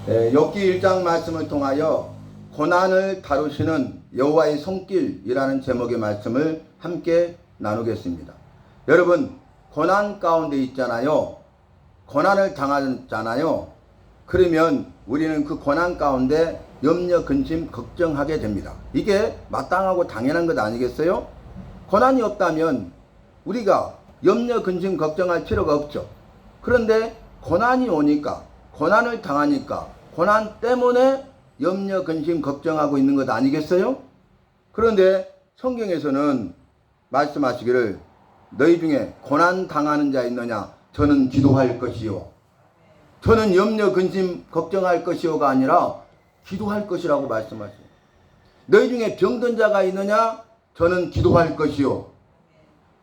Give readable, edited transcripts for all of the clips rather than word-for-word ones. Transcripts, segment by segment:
욥기 1장 말씀을 통하여 고난을 다루시는 여호와의 손길이라는 제목의 말씀을 함께 나누겠습니다. 여러분, 고난 가운데 있잖아요. 고난을 당하잖아요. 그러면 우리는 그 고난 가운데 염려, 근심, 걱정하게 됩니다. 이게 마땅하고 당연한 것 아니겠어요? 고난이 없다면 우리가 염려, 근심, 걱정할 필요가 없죠. 그런데 고난이 오니까, 고난을 당하니까, 고난 때문에 염려, 근심, 걱정하고 있는 것 아니겠어요? 그런데 성경에서는 말씀하시기를 너희 중에 고난 당하는 자 있느냐? 저는 기도할 것이요. 저는 염려, 근심, 걱정할 것이요가 아니라 기도할 것이라고 말씀하세요. 너희 중에 병든 자가 있느냐? 저는 기도할 것이요.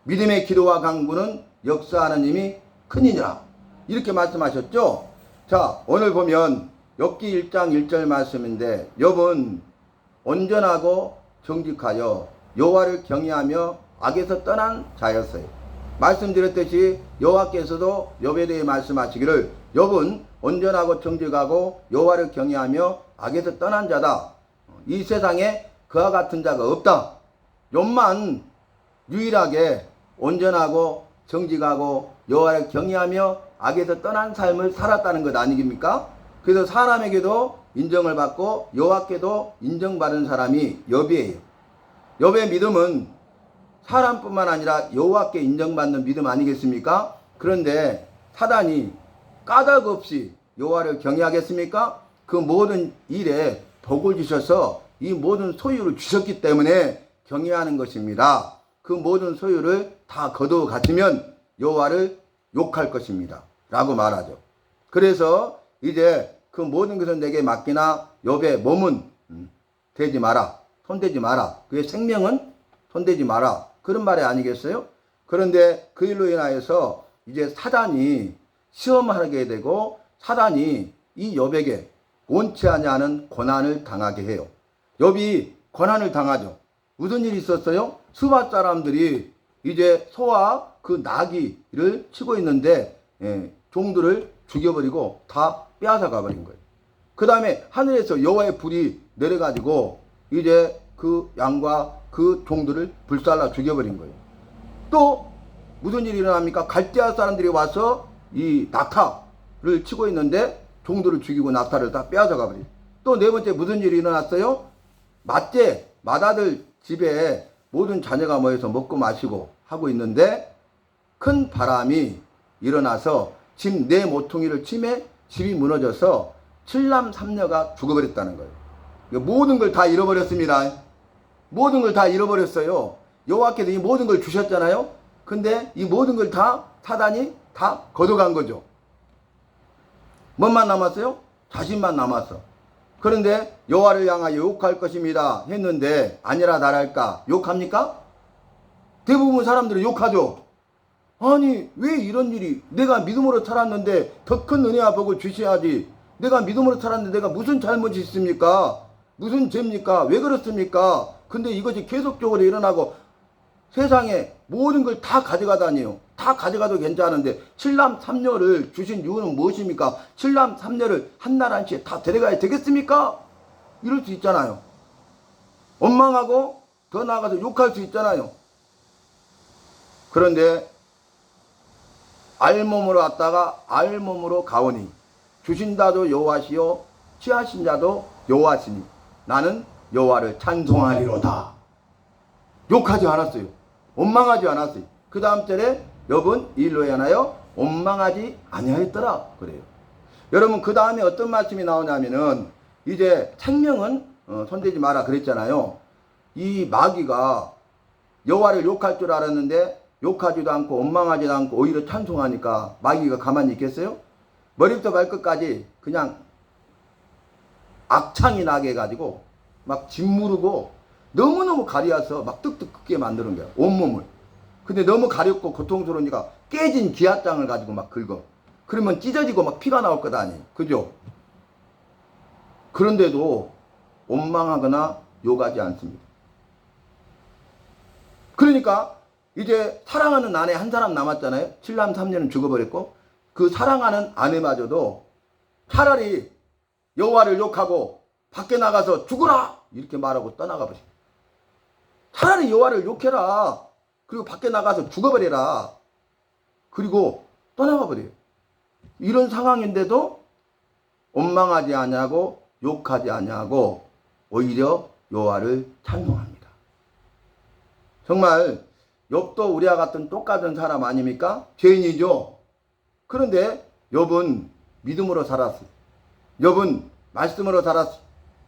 믿음의 기도와 강구는 역사하는 힘이 크니라. 이렇게 말씀하셨죠? 자, 오늘 보면 욥기 1장 1절 말씀인데 욥은 온전하고 정직하여 여호와를 경외하며 악에서 떠난 자였어요. 말씀드렸듯이 여호와께서도 욥에 대해 말씀하시기를 욥은 온전하고 정직하고 여호와를 경외하며 악에서 떠난 자다. 이 세상에 그와 같은 자가 없다. 욥만 유일하게 온전하고 정직하고 여호와를 경외하며 악에서 떠난 삶을 살았다는 것 아니겠습니까? 그래서 사람에게도 인정을 받고 여호와께도 인정받은 사람이 욥이에요. 욥의 믿음은 사람뿐만 아니라 여호와께 인정받는 믿음 아니겠습니까? 그런데 사단이 까닭 없이 여호와를 경외하겠습니까? 그 모든 일에 복을 주셔서 이 모든 소유를 주셨기 때문에 경외하는 것입니다. 그 모든 소유를 다 거두어 가지면 여호와를 욕할 것입니다. 라고 말하죠. 그래서 이제 그 모든 것은 내게 맡기나 욥의 몸은 대지 마라. 손대지 마라. 그의 생명은 손대지 마라. 그런 말이 아니겠어요? 그런데 그 일로 인하여서 이제 사단이 시험하게 되고 사단이 이 욥에게 원치 아니하는 고난을 당하게 해요. 욥이 고난을 당하죠. 무슨 일이 있었어요? 스밧 사람들이 이제 소와 그 나귀를 치고 있는데 종들을 죽여버리고 다 빼앗아가 버린 거예요. 그 다음에 하늘에서 여호와의 불이 내려가지고 이제 그 양과 그 종들을 불살라 죽여버린 거예요. 또 무슨 일이 일어납니까? 갈대아 사람들이 와서 이 낙타를 치고 있는데 종들을 죽이고 낙타를 다 빼앗아가 버려요. 또 네 번째 무슨 일이 일어났어요? 맏아들 집에 모든 자녀가 모여서 먹고 마시고 하고 있는데 큰 바람이 일어나서 집 네 모퉁이를 치매 집이 무너져서 7남 3녀가 죽어버렸다는 거예요. 모든 걸 다 잃어버렸습니다. 모든 걸 다 잃어버렸어요. 여호와께서 이 모든 걸 주셨잖아요. 근데 이 모든 걸 다 사단이 다 걷어간 거죠. 뭔만 남았어요? 자신만 남았어. 그런데 여호와를 향하여 욕할 것입니다 했는데 아니라 나랄까 욕합니까? 대부분 사람들은 욕하죠. 아니 왜 이런 일이, 내가 믿음으로 살았는데 더 큰 은혜와 복을 주셔야지. 내가 믿음으로 살았는데 내가 무슨 잘못이 있습니까? 무슨 죄입니까? 왜 그렇습니까? 근데 이것이 계속적으로 일어나고 세상에 모든 걸 다 가져가다니요. 다 가져가도 괜찮은데 7남 3녀를 주신 이유는 무엇입니까? 7남 3녀를 한 날 한시에 다 데려가야 되겠습니까? 이럴 수 있잖아요. 원망하고 더 나아가서 욕할 수 있잖아요. 그런데 알몸으로 왔다가 알몸으로 가오니 주신 자도 여호와시요 취하신 자도 여호와시니 나는 여호와를 찬송하리로다. 욕하지 않았어요. 원망하지 않았어요. 그 다음 절에 욥은 일로 인하여 원망하지 아니하였더라 그래요. 여러분 그 다음에 어떤 말씀이 나오냐면은 이제 생명은 손대지 마라 그랬잖아요. 이 마귀가 여호와를 욕할 줄 알았는데 욕하지도 않고 원망하지도 않고 오히려 찬송하니까 마귀가 가만히 있겠어요? 머리부터 발끝까지 그냥 악창이 나게 해가지고 막 짓무르고 너무너무 가려서 막 뜨뜻하게 만드는 거야, 온몸을. 근데 너무 가렵고 고통스러우니까 깨진 기아장을 가지고 막 긁어. 그러면 찢어지고 막 피가 나올 것 아니에요. 그죠? 그런데도 원망하거나 욕하지 않습니다. 그러니까 이제 사랑하는 아내 한 사람 남았잖아요. 7남 3녀는 죽어버렸고 그 사랑하는 아내마저도 차라리 여호와를 욕하고 밖에 나가서 죽어라 이렇게 말하고 떠나가 버려. 차라리 여호와를 욕해라. 그리고 밖에 나가서 죽어버려라. 그리고 떠나가 버려요. 이런 상황인데도 원망하지 아니하고 욕하지 아니하고 오히려 여호와를 찬송합니다. 정말 욥도 우리와 같은 똑같은 사람 아닙니까? 죄인이죠. 그런데 욥은 믿음으로 살았어요. 욥은 말씀으로 살았어요.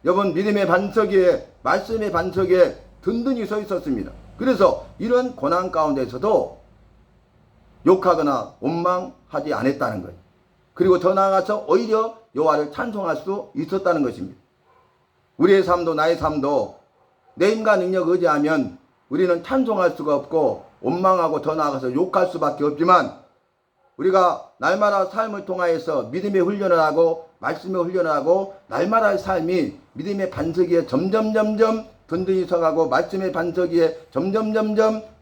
욥은 믿음의 반석 위에 말씀의 반석 위에 든든히 서 있었습니다. 그래서 이런 고난 가운데서도 욕하거나 원망하지 않았다는 거예요. 그리고 더 나아가서 오히려 여호와를 찬송할 수 있었다는 것입니다. 우리의 삶도 나의 삶도 내 힘과 능력 의지하면 우리는 찬송할 수가 없고 원망하고 더 나아가서 욕할 수밖에 없지만 우리가 날마다 삶을 통하여서 믿음의 훈련을 하고 말씀의 훈련을 하고 날마다의 삶이 믿음의 반석 위에 점점 든든히 서가고 말씀의 반석 위에 점점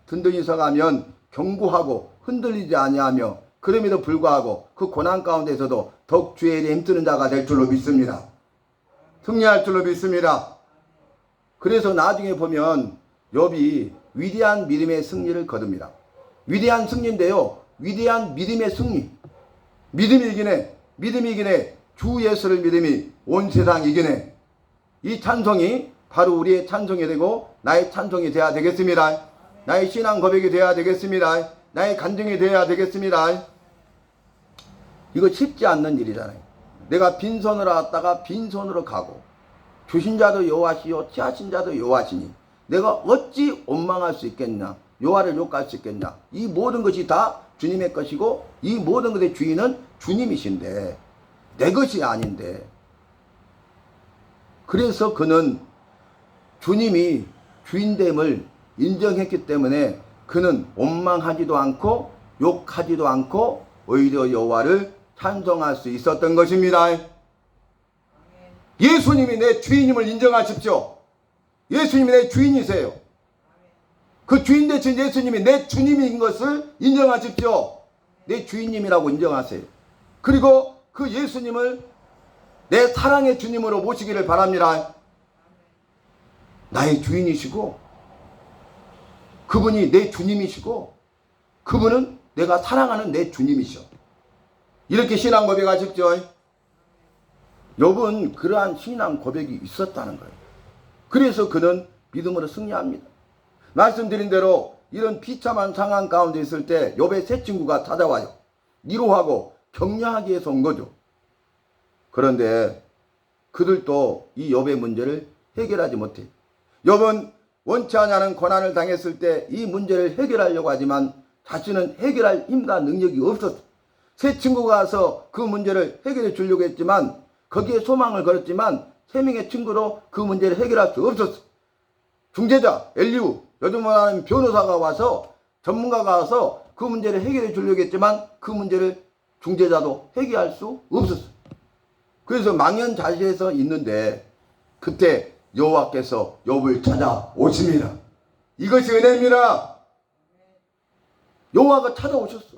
든든히 서가면 견고하고 흔들리지 아니하며 그럼에도 불구하고 그 고난 가운데서도 더욱 주의 일에 힘쓰는 자가 될 줄로 믿습니다. 승리할 줄로 믿습니다. 그래서 나중에 보면 욥이 위대한 믿음의 승리를 거둡니다. 위대한 승리인데요. 위대한 믿음의 승리. 믿음이 이기네. 믿음이 이기네. 주 예수를 믿음이 온 세상 이기네. 이 찬송이 바로 우리의 찬송이 되고 나의 찬송이 되어야 되겠습니다. 나의 신앙 고백이 되어야 되겠습니다. 나의 간증이 되어야 되겠습니다. 이거 쉽지 않는 일이잖아요. 내가 빈손으로 왔다가 빈손으로 가고 주신 자도 여호와시요 취하신 자도 여호와시니 내가 어찌 원망할 수 있겠냐, 여호와를 욕할 수 있겠냐. 이 모든 것이 다 주님의 것이고 이 모든 것의 주인은 주님이신데 내 것이 아닌데, 그래서 그는 주님이 주인됨을 인정했기 때문에 그는 원망하지도 않고 욕하지도 않고 오히려 여호와를 찬송할 수 있었던 것입니다. 예수님이 내 주인임을 인정하십시오. 예수님이 내 주인이세요. 그 주인 되신 예수님이 내 주님인 것을 인정하십시오. 내 주인님이라고 인정하세요. 그리고 그 예수님을 내 사랑의 주님으로 모시기를 바랍니다. 나의 주인이시고 그분이 내 주님이시고 그분은 내가 사랑하는 내 주님이셔. 이렇게 신앙 고백하십시오. 욥은 그러한 신앙 고백이 있었다는 거예요. 그래서 그는 믿음으로 승리합니다. 말씀드린 대로 이런 비참한 상황 가운데 있을 때 욥의 세 친구가 찾아와요. 위로하고 격려하기 위해서 온 거죠. 그런데 그들도 이 욥의 문제를 해결하지 못해요. 욥은 원치 않는 고난을 당했을 때 이 문제를 해결하려고 하지만 자신은 해결할 힘과 능력이 없었어요. 세 친구가 와서 그 문제를 해결해 주려고 했지만 거기에 소망을 걸었지만 세 명의 친구로 그 문제를 해결할 수 없었어요. 중재자 엘리후, 요즘 말하는 변호사가 와서 전문가가 와서 그 문제를 해결해 주려고 했지만 그 문제를 중재자도 해결할 수 없었어요. 그래서 망연자실해서 있는데 그때 여호와께서 욥을 찾아오십니다. 이것이 은혜입니다. 여호와가 찾아오셨어.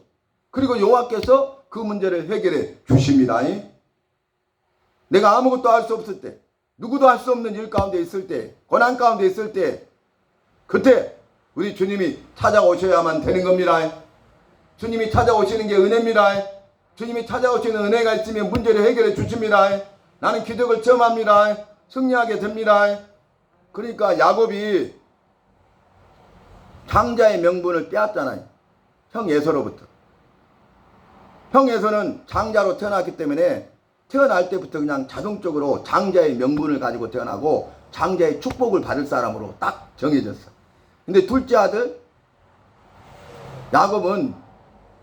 그리고 여호와께서 그 문제를 해결해 주십니다. 내가 아무것도 할 수 없을 때, 누구도 할 수 없는 일 가운데 있을 때, 고난 가운데 있을 때, 그때 우리 주님이 찾아오셔야만 되는 겁니다. 주님이 찾아오시는 게 은혜입니다. 주님이 찾아오시는 은혜가 있으면 문제를 해결해 주십니다. 나는 기적을 체험합니다. 승리하게 됩니다. 그러니까 야곱이 장자의 명분을 빼앗잖아요. 형 에서로부터. 형 에서는 장자로 태어났기 때문에 태어날 때부터 그냥 자동적으로 장자의 명분을 가지고 태어나고 장자의 축복을 받을 사람으로 딱 정해졌어. 근데 둘째 아들 야곱은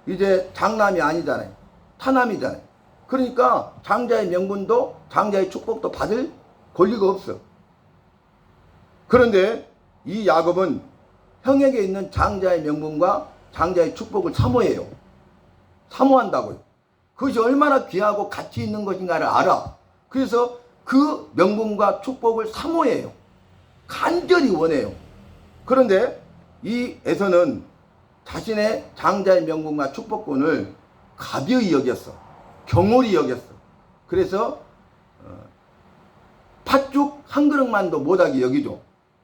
이제 장남이 아니잖아요. 타남이잖아요. 그러니까 장자의 명분도 장자의 축복도 받을 권리가 없어. 그런데 이 야곱은 형에게 있는 장자의 명분과 장자의 축복을 사모해요. 사모한다고요. 그것이 얼마나 귀하고 가치 있는 것인가를 알아. 그래서 그 명분과 축복을 사모해요. 간절히 원해요. 그런데 이 에서는 자신의 장자의 명분과 축복권을 가벼이 여겼어. 경홀히 여겼어. 그래서 한 그릇만도 못하게 여기죠.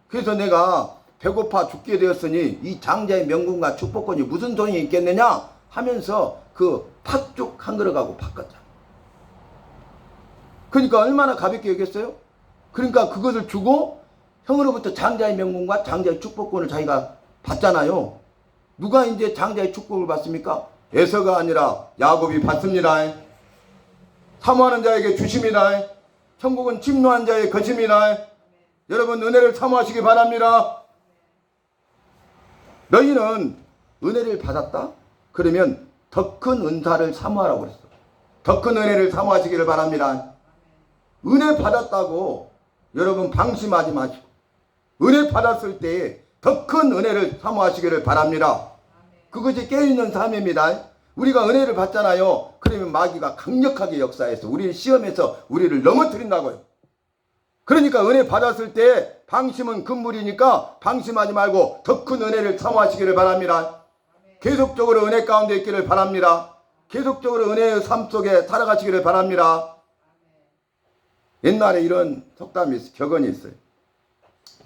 그래서 내가 배고파 죽게 되었으니 이 장자의 명분과 축복권이 무슨 소용이 있겠느냐 하면서 그 팥죽 한 그릇하고 바꿨잖아. 그러니까 얼마나 가볍게 여겼어요? 그러니까 그것을 주고 형으로부터 장자의 명분과 장자의 축복권을 자기가 받잖아요. 누가 이제 장자의 축복을 받습니까? 에서가 아니라 야곱이 받습니다. 사모하는 자에게 주심이다. 천국은 침노한 자의 것임이다. 여러분 은혜를 사모하시기 바랍니다. 너희는 은혜를 받았다? 그러면 더 큰 은사를 사모하라고 그랬어. 더 큰 은혜를 사모하시기를 바랍니다. 은혜 받았다고 여러분 방심하지 마시고 은혜 받았을 때 더 큰 은혜를 사모하시기를 바랍니다. 그것이 깨어있는 삶입니다. 우리가 은혜를 받잖아요. 그러면 마귀가 강력하게 역사해서 우리를 시험해서 우리를 넘어뜨린다고요. 그러니까 은혜 받았을 때 방심은 금물이니까 방심하지 말고 더 큰 은혜를 사모하시기를 바랍니다. 계속적으로 은혜 가운데 있기를 바랍니다. 계속적으로 은혜의 삶 속에 살아가시기를 바랍니다. 옛날에 이런 속담이 있어요. 격언이 있어요.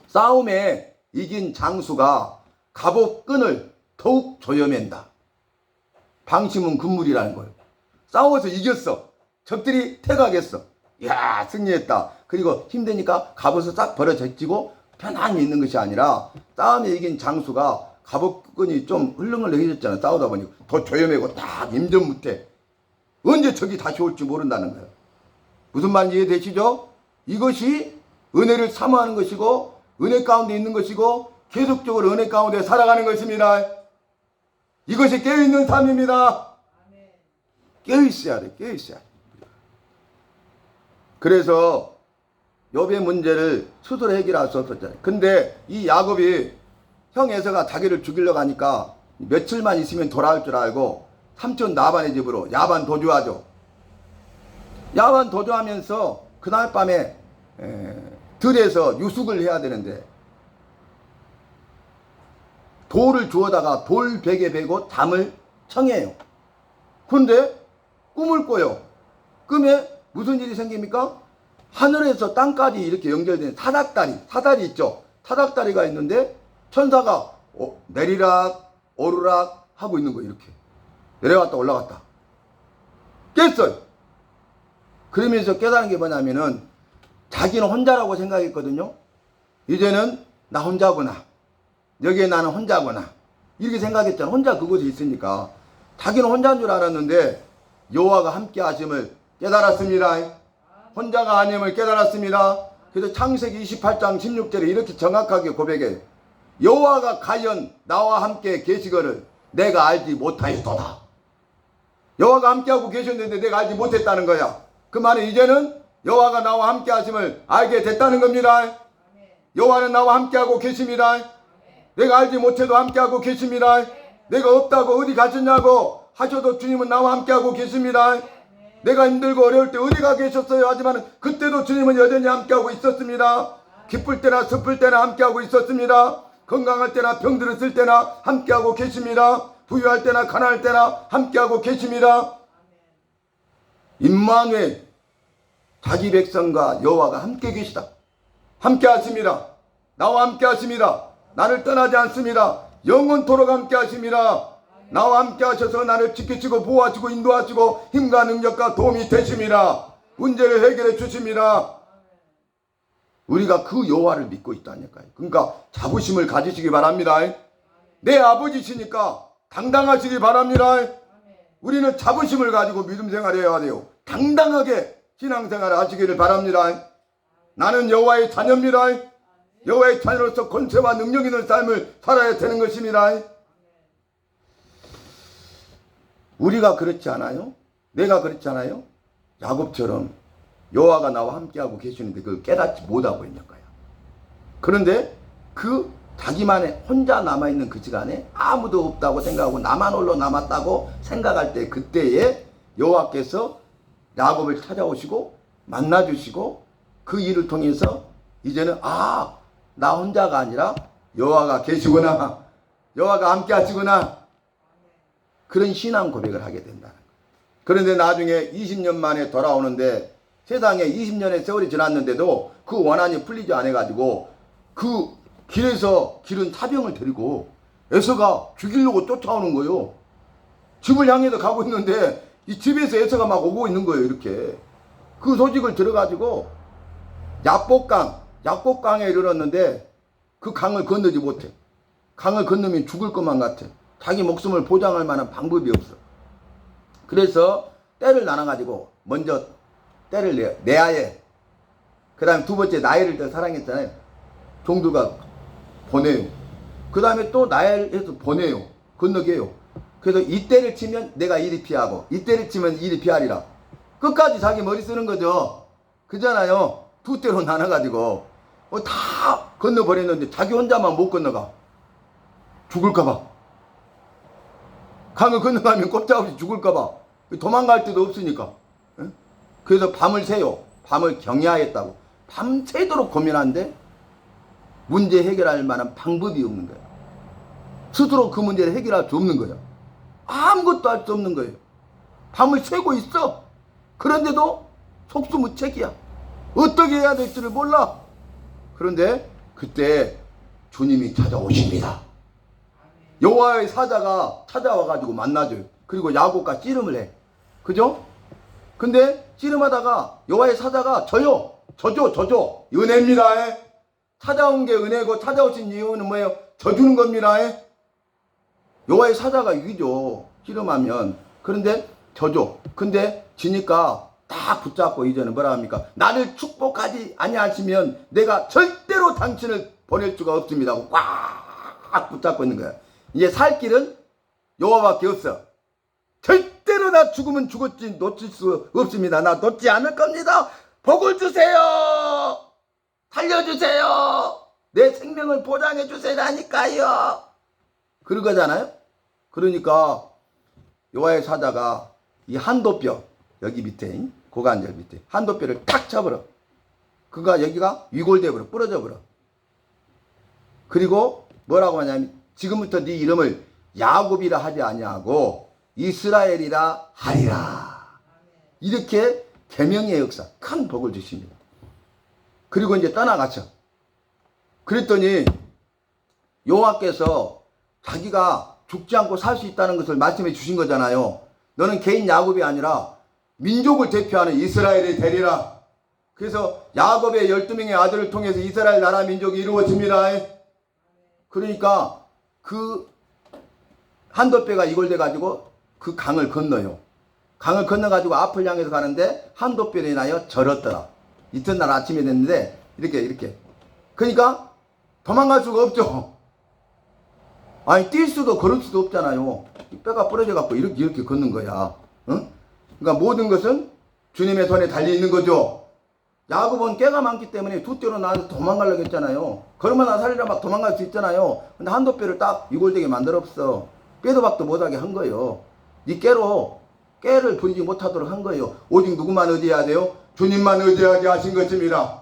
싸움에 이긴 장수가 갑옷끈을 더욱 조여맨다. 방심은 금물이라는 거예요. 싸워서 이겼어. 적들이 퇴각했어. 이야 승리했다. 그리고 힘드니까 갑옷을 싹 버려제치고 편안히 있는 것이 아니라 싸움에 이긴 장수가 갑옷끈이 좀 흘렁흘렁해졌잖아. 싸우다 보니까 더 조여매고 딱 임전무태. 언제 적이 다시 올지 모른다는 거예요. 무슨 말인지 이해되시죠? 이것이 은혜를 사모하는 것이고 은혜 가운데 있는 것이고 계속적으로 은혜 가운데 살아가는 것입니다. 이것이 깨어있는 삶입니다. 깨어있어야 돼. 깨어있어야 돼. 그래서 욥의 문제를 스스로 해결할 수 없었잖아요. 근데 이 야곱이 형 에서가 자기를 죽이려고 하니까 며칠만 있으면 돌아올 줄 알고 삼촌 라반의 집으로 야반 도주하죠. 야반 도주하면서 그날 밤에 들에서 유숙을 해야 되는데 돌을 주워다가 돌베개 베고 잠을 청해요. 그런데 꿈을 꿔요. 꿈에 무슨 일이 생깁니까? 하늘에서 땅까지 이렇게 연결된 사닥다리 있죠. 사닥다리가 있는데 천사가 내리락 오르락 하고 있는 거예요. 이렇게 내려갔다 올라갔다 깼어요. 그러면서 깨달은 게 뭐냐면은 자기는 혼자라고 생각했거든요. 이제는 나 혼자구나. 여기에 나는 혼자구나. 이렇게 생각했잖아. 혼자 그곳에 있으니까. 자기는 혼자인 줄 알았는데 여호와가 함께 하심을 깨달았습니다. 혼자가 아님을 깨달았습니다. 그래서 창세기 28장 16절에 이렇게 정확하게 고백해요. 여호와가 과연 나와 함께 계시거를 내가 알지 못하였도다. 여호와가 함께하고 계셨는데 내가 알지 못했다는 거야. 그 말은 이제는 여호와가 나와 함께 하심을 알게 됐다는 겁니다. 여호와는 나와 함께하고 계십니다. 내가 알지 못해도 함께하고 계십니다. 내가 없다고 어디 가셨냐고 하셔도 주님은 나와 함께하고 계십니다. 내가 힘들고 어려울 때 어디가 계셨어요? 하지만 그때도 주님은 여전히 함께하고 있었습니다. 기쁠 때나 슬플 때나 함께하고 있었습니다. 건강할 때나 병들었을 때나 함께하고 계십니다. 부유할 때나 가난할 때나 함께하고 계십니다. 임마누엘, 자기 백성과 여호와가 함께 계시다. 함께 하십니다. 나와 함께 하십니다. 나를 떠나지 않습니다. 영원토록 함께 하십니다. 나와 함께 하셔서 나를 지키시고 보호하시고 인도하시고 힘과 능력과 도움이 되십니다. 문제를 해결해 주십니다. 우리가 그 여호와를 믿고 있다니까요. 그러니까 자부심을 가지시기 바랍니다. 내 아버지시니까 당당하시기 바랍니다. 우리는 자부심을 가지고 믿음 생활해야 돼요. 당당하게 신앙생활을 하시기를 바랍니다. 나는 여호와의 자녀입니다. 여호와의 자녀로서 권세와 능력 있는 삶을 살아야 되는 것입니다. 우리가 그렇지 않아요? 내가 그렇지 않아요? 야곱처럼 여호와가 나와 함께하고 계시는데 그걸 깨닫지 못하고 있는 거야. 그런데 그 자기만의 혼자 남아있는 그 시간에 아무도 없다고 생각하고 나만 홀로 남았다고 생각할 때 그때에 여호와께서 야곱을 찾아오시고 만나주시고 그 일을 통해서 이제는 나 혼자가 아니라 여호와가 계시구나. 여호와가 함께 하시구나. 그런 신앙 고백을 하게 된다는 거예요. 그런데 나중에 20년 만에 돌아오는데 세상에 20년의 세월이 지났는데도 그 원한이 풀리지 않아가지고 그 길에서 기른 사병을 데리고 에서가 죽이려고 쫓아오는 거예요. 집을 향해서 가고 있는데 이 집에서 에서가 막 오고 있는 거예요. 이렇게 그 소식을 들어가지고 약복강에 이르렀는데 그 강을 건너지 못해. 강을 건너면 죽을 것만 같아. 자기 목숨을 보장할 만한 방법이 없어. 그래서 떼를 나눠가지고 먼저 떼를 내야 해. 그 다음에 두 번째 나일을 더 사랑했잖아요. 종두가 보내요. 그 다음에 또 나일해서 보내요. 건너게 해요. 그래서 이 떼를 치면 내가 이리 피하고 이 떼를 치면 이리 피하리라. 끝까지 자기 머리 쓰는 거죠. 그잖아요. 두 떼로 나눠가지고 다 건너버렸는데 자기 혼자만 못 건너가. 죽을까봐. 강을 건너가면 꼼짝없이 죽을까봐. 도망갈 데도 없으니까. 그래서 밤을 새요. 밤을 경야했다고. 밤새도록 고민하는데 문제 해결할 만한 방법이 없는 거예요. 스스로 그 문제를 해결할 수 없는 거예요. 아무것도 할 수 없는 거예요. 밤을 새고 있어. 그런데도 속수무책이야. 어떻게 해야 될지를 몰라. 그런데 그때 주님이 찾아오십니다. 여호와의 사자가 찾아와가지고 만나줘요. 그리고 야곱과 씨름을 해. 그죠? 근데 씨름하다가 여호와의 사자가 저죠. 은혜입니다. 찾아온 게 은혜고 찾아오신 이유는 뭐예요? 져주는 겁니다. 여호와의 사자가 이기죠. 씨름하면. 그런데 져줘. 근데 지니까 딱 붙잡고 이제는 뭐라 합니까? 나를 축복하지 아니하시면 내가 절대로 당신을 보낼 수가 없습니다 하고 꽉 붙잡고 있는 거야. 이제 살 길은 여호와밖에 없어. 절대로 나 죽으면 죽었지 놓칠 수 없습니다. 나 놓지 않을 겁니다. 복을 주세요. 살려주세요. 내 생명을 보장해 주세요라니까요. 그런 거잖아요. 그러니까 여호와의 사자가 이 한도뼈 여기 밑에 고관절 밑에 한도뼈를 탁 쳐버려. 그가 여기가 위골돼 버려. 부러져 버려. 그리고 뭐라고 하냐면 지금부터 네 이름을 야곱이라 하지 아니하고 이스라엘이라 하리라. 이렇게 계명의 역사 큰 복을 주십니다. 그리고 이제 떠나갔죠. 그랬더니 여호와께서 자기가 죽지 않고 살 수 있다는 것을 말씀해 주신 거잖아요. 너는 개인 야곱이 아니라 민족을 대표하는 이스라엘이 되리라. 그래서 야곱의 12명의 아들을 통해서 이스라엘 나라 민족이 이루어집니다. 그러니까 그 한도뼈가 이골돼 가지고 그 강을 건너요. 강을 건너 가지고 앞을 향해서 가는데 한도뼈로 인하여 절었더라. 이튿날 아침에 됐는데 이렇게 그러니까 도망갈 수가 없죠. 아니 뛸 수도 걸을 수도 없잖아요. 뼈가 부러져 갖고 이렇게 걷는 거야. 응? 그러니까 모든 것은 주님의 손에 달려 있는 거죠. 야곱은 깨가 많기 때문에 두 떼로 나와서 도망가려고 했잖아요. 걸으면 살리라 막 도망갈 수 있잖아요. 근데 한도뼈를 딱 이골되게 만들었어. 빼도 박도 못하게 한 거예요. 이 깨를 부리지 못하도록 한 거예요. 오직 누구만 의지해야 돼요? 주님만 의지하게 하신 것입니다.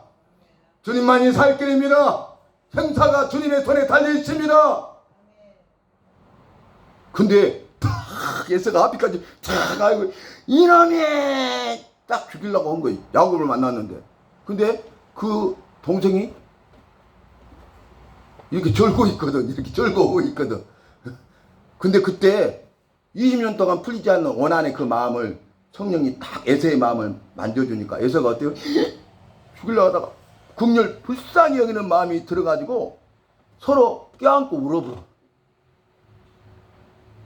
주님만이 살 길입니다. 생사가 주님의 손에 달려 있습니다. 근데 탁 에서가 앞에까지 탁 가고 이놈이 딱 죽이려고 한 거예요. 야곱을 만났는데. 근데 그 동생이 이렇게 절고 있거든. 이렇게 절고 있거든. 근데 그때 20년 동안 풀리지 않는 원한의 그 마음을 성령이 딱 에서의 마음을 만져주니까 에서가 어때요? 죽이려고 하다가 긍휼 불쌍히 여기는 마음이 들어가지고 서로 껴안고 울어버려.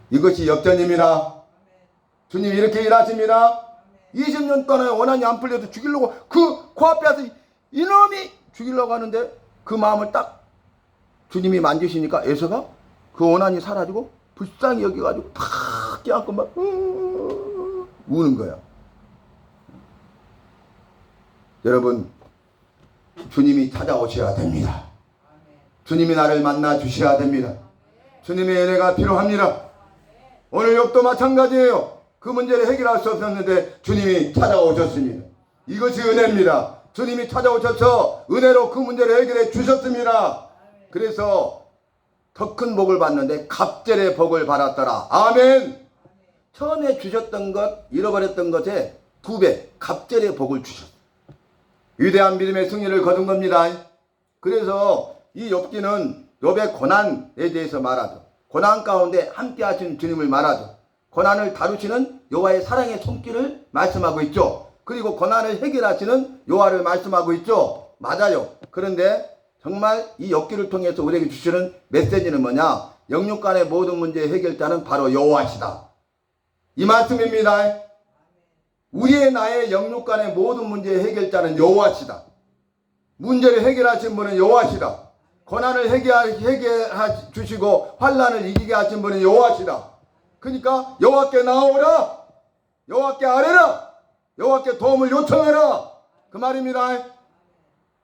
이것이 역전입니다. 주님 이렇게 일하십니다. 20년 동안 원한이 안 풀려도 죽이려고 그 코앞에 와서 이놈이 죽이려고 하는데 그 마음을 딱 주님이 만지시니까 에서가 그 원한이 사라지고 불쌍히 여겨가지고 팍 껴안고 막 우는 거야. 여러분 주님이 찾아오셔야 됩니다. 주님이 나를 만나 주셔야 됩니다. 주님의 은혜가 필요합니다. 오늘 욥도 마찬가지예요. 그 문제를 해결할 수 없었는데 주님이 찾아오셨습니다. 이것이 은혜입니다. 주님이 찾아오셔서 은혜로 그 문제를 해결해 주셨습니다. 그래서 더 큰 복을 받는데 갑절의 복을 받았더라. 아멘. 처음에 주셨던 것, 잃어버렸던 것에 2배 갑절의 복을 주셨어요. 위대한 믿음의 승리를 거둔 겁니다. 그래서 이 욥기는 욥의 고난에 대해서 말하죠. 고난 가운데 함께 하신 주님을 말하죠. 고난을 다루시는 여호와의 사랑의 손길을 말씀하고 있죠. 그리고 고난을 해결하시는 여호와를 말씀하고 있죠. 맞아요. 그런데 정말 이 욥기를 통해서 우리에게 주시는 메시지는 뭐냐? 영육 간의 모든 문제의 해결자는 바로 여호와시다. 이 말씀입니다. 우리의 나의 영육 간의 모든 문제의 해결자는 여호와시다. 문제를 해결하신 분은 여호와시다. 고난을 해결해 주시고 환난을 이기게 하신 분은 여호와시다. 그러니까 여호와께 나오라. 여호와께 아뢰라. 여호와께 도움을 요청하라. 그 말입니다.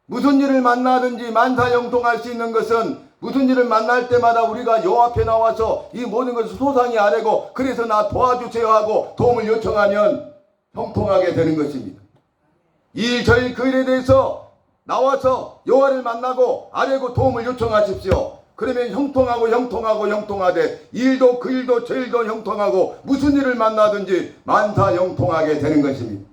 무슨 일을 만나든지 만사형통할 수 있는 것은 무슨 일을 만날 때마다 우리가 여호와 앞에 나와서 이 모든 것을 소상히 아뢰고 그래서 나 도와주세요 하고 도움을 요청하면 형통하게 되는 것입니다. 이 일 저 일 그 일에 대해서 나와서 여호와를 만나고 아뢰고 도움을 요청하십시오. 그러면 형통하되 이 일도 그 일도 저 일도 형통하고 무슨 일을 만나든지 만사 형통하게 되는 것입니다.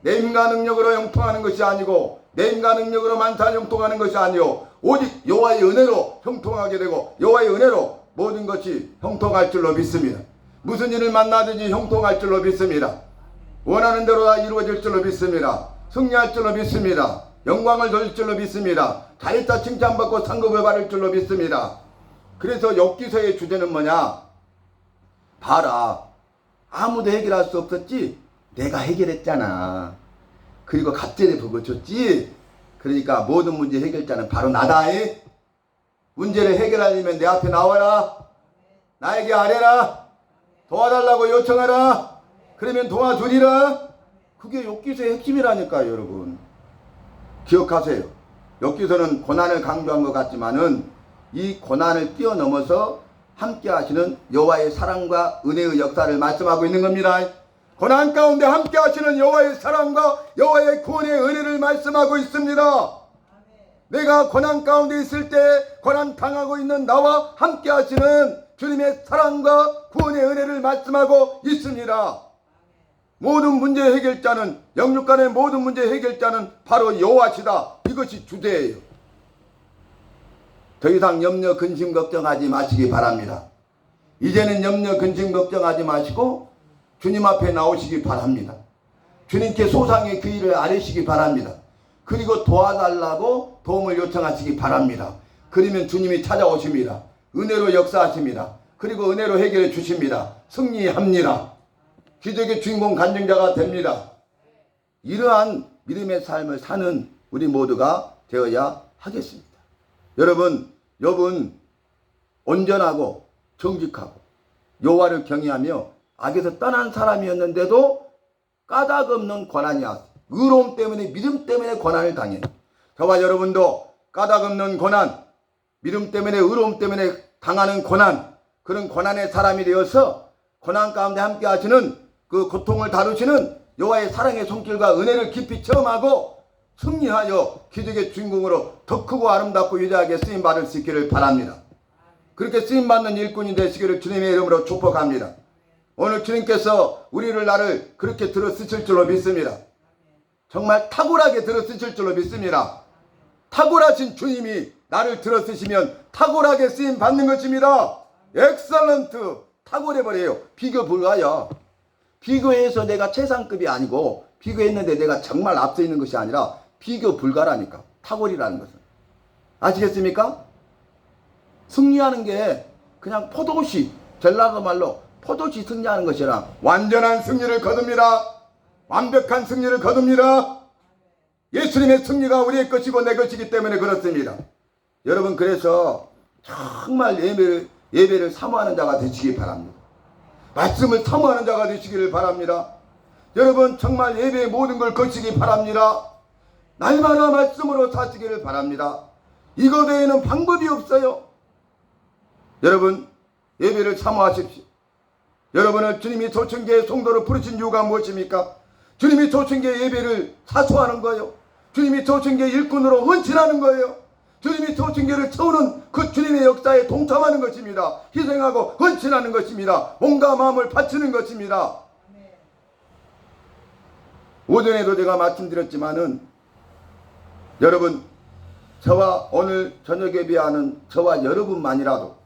내 힘과 능력으로 형통하는 것이 아니고 내 힘과 능력으로 만사 형통하는 것이 아니요 오직 여호와의 은혜로 형통하게 되고 여호와의 은혜로 모든 것이 형통할 줄로 믿습니다. 무슨 일을 만나든지 형통할 줄로 믿습니다. 원하는 대로 다 이루어질 줄로 믿습니다. 승리할 줄로 믿습니다. 영광을 돌릴 줄로 믿습니다. 잘했다 칭찬받고 상급을 받을 줄로 믿습니다. 그래서 욥기서의 주제는 뭐냐? 봐라, 아무도 해결할 수 없었지? 내가 해결했잖아. 그리고 갑절에 복을 줬지? 그러니까 모든 문제 해결자는 바로 나다. 문제를 해결하려면 내 앞에 나와라. 나에게 아뢰라. 도와달라고 요청하라. 그러면 도와주리라. 그게 욥기서의 핵심이라니까요, 여러분. 기억하세요. 욥기서는 고난을 강조한 것 같지만은 이 고난을 뛰어넘어서 함께 하시는 여호와의 사랑과 은혜의 역사를 말씀하고 있는 겁니다. 고난 가운데 함께 하시는 여호와의 사랑과 여호와의 구원의 은혜를 말씀하고 있습니다. 내가 고난 가운데 있을 때 고난 당하고 있는 나와 함께 하시는 주님의 사랑과 구원의 은혜를 말씀하고 있습니다. 모든 문제 해결자는 영육 간의 모든 문제 해결자는 바로 여호와시다. 이것이 주제예요. 더 이상 염려 근심 걱정하지 마시기 바랍니다. 이제는 염려 근심 걱정하지 마시고 주님 앞에 나오시기 바랍니다. 주님께 소상히 그 일을 아뢰시기 바랍니다. 그리고 도와달라고 도움을 요청하시기 바랍니다. 그러면 주님이 찾아오십니다. 은혜로 역사하십니다. 그리고 은혜로 해결해 주십니다. 승리합니다. 기적의 주인공 간증자가 됩니다. 이러한 믿음의 삶을 사는 우리 모두가 되어야 하겠습니다. 여러분, 욥은 온전하고 정직하고 여호와를 경외하며 악에서 떠난 사람이었는데도 까닭없는 고난이 왔어요. 의로움 때문에 믿음 때문에 고난을 당해요. 저와 여러분도 까닭없는 고난, 믿음 때문에 의로움 때문에 당하는 고난, 그런 고난의 사람이 되어서 고난 가운데 함께 하시는 그 고통을 다루시는 여호와의 사랑의 손길과 은혜를 깊이 체험하고 승리하여 기적의 주인공으로 더 크고 아름답고 위대하게 쓰임받을 수 있기를 바랍니다. 그렇게 쓰임받는 일꾼이 되시기를 주님의 이름으로 축복합니다. 오늘 주님께서 나를 그렇게 들어 쓰실 줄로 믿습니다. 정말 탁월하게 들어 쓰실 줄로 믿습니다. 탁월하신 주님이 나를 들어 쓰시면 탁월하게 쓰임 받는 것입니다. 엑셀런트, 탁월해버려요. 비교 불가야. 비교해서 내가 최상급이 아니고 비교했는데 내가 정말 앞서 있는 것이 아니라 비교 불가라니까. 탁월이라는 것은. 아시겠습니까? 승리하는 게 그냥 포도시, 젤라도 말로 포도시 승리하는 것이라 완전한 승리를 거둡니다. 완벽한 승리를 거둡니다. 예수님의 승리가 우리의 것이고 내 것이기 때문에 그렇습니다. 여러분, 그래서 정말 예배를 사모하는 자가 되시기 바랍니다. 말씀을 사모하는 자가 되시기를 바랍니다. 여러분, 정말 예배의 모든 걸 거치기 바랍니다. 날마다 말씀으로 사시기를 바랍니다. 이거 외에는 방법이 없어요. 여러분, 예배를 사모하십시오. 여러분을 주님이 초청계의 성도로 부르신 이유가 무엇입니까? 주님이 초청계의 예배를 사수하는 거예요. 주님이 초청계의 일꾼으로 헌신하는 거예요. 주님이 초청계를 채우는 그 주님의 역사에 동참하는 것입니다. 희생하고 헌신하는 것입니다. 몸과 마음을 바치는 것입니다. 오전에도 제가 말씀드렸지만은 여러분, 저와 오늘 저녁 예배하는 저와 여러분만이라도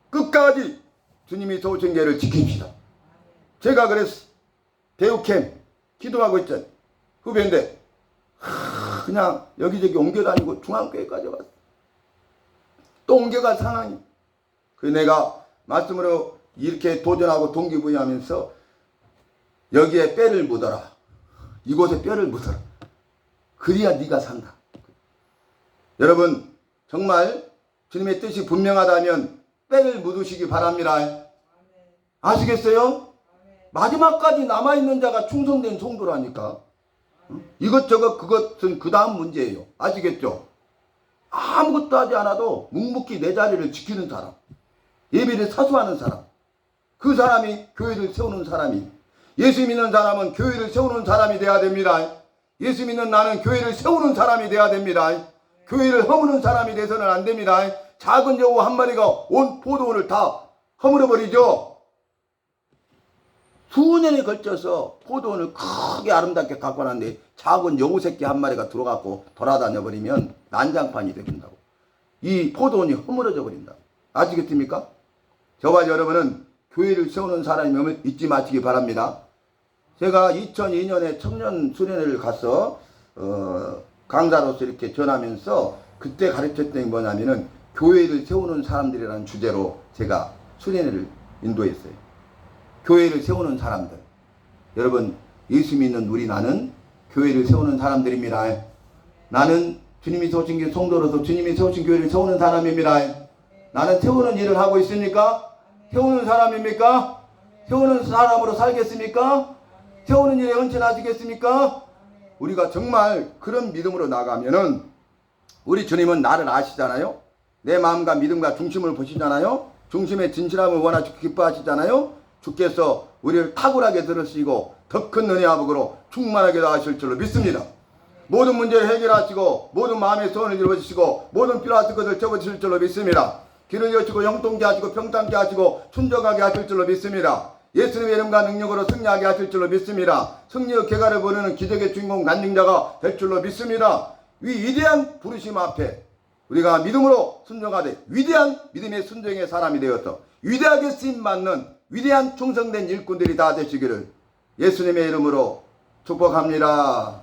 끝까지 주님이 쏘신 길을 지킵시다. 제가 그랬어. 대우캠 기도하고 있잖아요. 후배인데 그냥 여기저기 옮겨다니고 중앙교회까지 왔어. 또 옮겨갈 상황이. 그래서 내가 말씀으로 이렇게 도전하고 동기부여하면서 여기에 뼈를 묻어라. 이곳에 뼈를 묻어라. 그래야 네가 산다. 여러분, 정말 주님의 뜻이 분명하다면 뼈를 묻으시기 바랍니다. 아시겠어요? 마지막까지 남아있는 자가 충성된 성도라니까. 이것저것 그것은 그 다음 문제예요. 아시겠죠? 아무것도 하지 않아도 묵묵히 내 자리를 지키는 사람, 예배를 사수하는 사람, 그 사람이 교회를 세우는 사람이, 예수 믿는 사람은 교회를 세우는 사람이 돼야 됩니다. 예수 믿는 나는 교회를 세우는 사람이 돼야 됩니다. 교회를 허무는 사람이 돼서는 안 됩니다. 작은 여우 한 마리가 온 포도원을 다 허물어버리죠. 수년에 걸쳐서 포도원을 크게 아름답게 갖고 왔는데 작은 여우 새끼 한 마리가 들어가고 돌아다녀 버리면 난장판이 되긴다고. 이 포도원이 허물어져 버린다. 아시겠습니까? 저와 여러분은 교회를 세우는 사람임을 잊지 마시기 바랍니다. 제가 2002년에 청년 수련회를 가서 강사로서 이렇게 전하면서 그때 가르쳤던 게 뭐냐면은 교회를 세우는 사람들이라는 주제로 제가 수련회를 인도했어요. 교회를 세우는 사람들. 여러분, 예수 믿는 우리 나는 교회를 세우는 사람들입니다. 나는 주님이 세우신 길 성도로서 주님이 세우신 교회를 세우는 사람입니다. 나는 세우는 일을 하고 있습니까? 세우는 사람입니까? 세우는 사람으로 살겠습니까? 세우는 일에 헌신하시겠습니까? 우리가 정말 그런 믿음으로 나가면은 우리 주님은 나를 아시잖아요. 내 마음과 믿음과 중심을 보시잖아요. 중심의 진실함을 원하시고 기뻐하시잖아요. 주께서 우리를 탁월하게 들으시고 더 큰 은혜와 복으로 충만하게 하실 줄로 믿습니다. 모든 문제를 해결하시고 모든 마음의 소원을 이루어주시고 모든 필요하신 것을 채워주실 줄로 믿습니다. 길을 여시고 형통케 하시고 평탄케 하시고 순정하게 하실 줄로 믿습니다. 예수님의 이름과 능력으로 승리하게 하실 줄로 믿습니다. 승리의 궤가를 부르는 기적의 주인공 난징자가 될 줄로 믿습니다. 위대한 부르심 앞에 우리가 믿음으로 순종하되 위대한 믿음의 순종의 사람이 되어서 위대하게 쓰임받는 위대한 충성된 일꾼들이 다 되시기를 예수님의 이름으로 축복합니다.